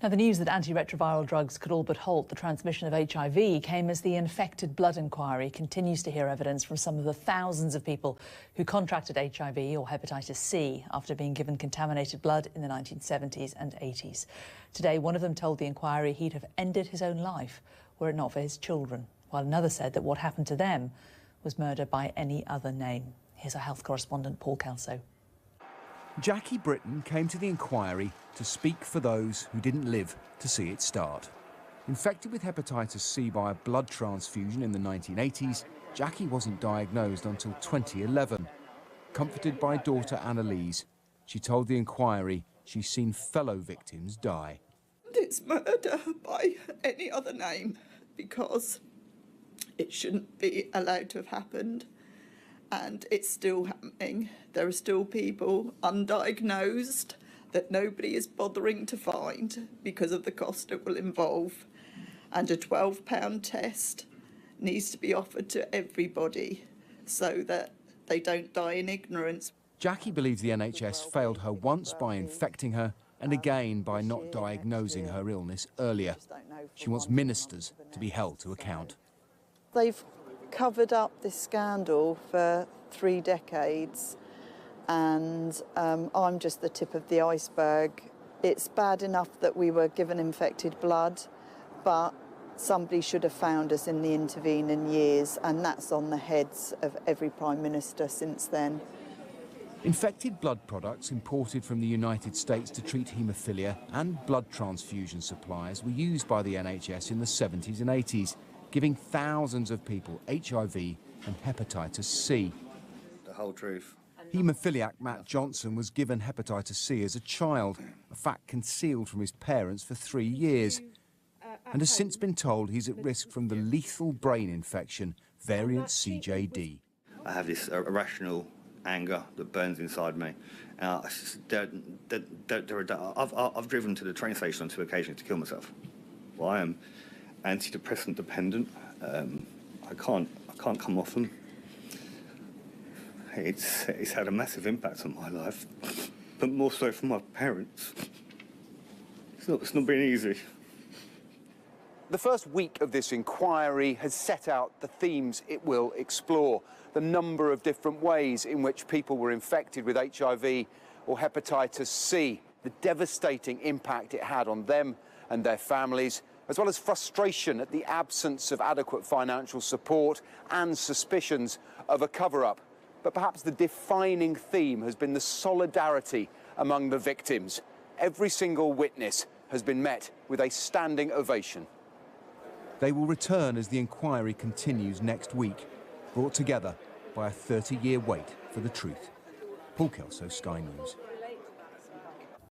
Now, the news that antiretroviral drugs could all but halt the transmission of HIV came as the infected blood inquiry continues to hear evidence from some of the thousands of people who contracted HIV or hepatitis C after being given contaminated blood in the 1970s and 80s. Today, one of them told the inquiry he'd have ended his own life were it not for his children, while another said that what happened to them was murder by any other name. Here's our health correspondent, Paul Kelso. Jackie Britton came to the inquiry to speak for those who didn't live to see it start. Infected with hepatitis C by a blood transfusion in the 1980s, Jackie wasn't diagnosed until 2011. Comforted by daughter Annalise, she told the inquiry she's seen fellow victims die. It's murder by any other name because it shouldn't be allowed to have happened. And it's still happening. There are still people undiagnosed that nobody is bothering to find because of the cost it will involve. And a £12 test needs to be offered to everybody so that they don't die in ignorance. Jackie believes the NHS failed her once by infecting her and again by not diagnosing her illness earlier. She wants ministers to be held to account. They've covered up this scandal for 3 decades and I'm just the tip of the iceberg. It's bad enough that we were given infected blood, but somebody should have found us in the intervening years, and that's on the heads of every Prime Minister since then. Infected blood products imported from the United States to treat haemophilia and blood transfusion supplies were used by the NHS in the 70s and 80s, giving thousands of people HIV and hepatitis C. The whole truth. Haemophiliac Matt Johnson was given hepatitis C as a child, a fact concealed from his parents for 3 years, and has since been told he's at risk from the lethal brain infection, variant CJD. I have this irrational anger that burns inside me. I've driven to the train station on 2 occasions to kill myself. Well, I am antidepressant dependent. I can't come off them. It's had a massive impact on my life, but more so for my parents. It's not been easy. The first week of this inquiry has set out the themes it will explore, the number of different ways in which people were infected with HIV or hepatitis C, the devastating impact it had on them and their families, as well as frustration at the absence of adequate financial support and suspicions of a cover-up. But perhaps the defining theme has been the solidarity among the victims. Every single witness has been met with a standing ovation. They will return as the inquiry continues next week, brought together by a 30-year wait for the truth. Paul Kelso, Sky News.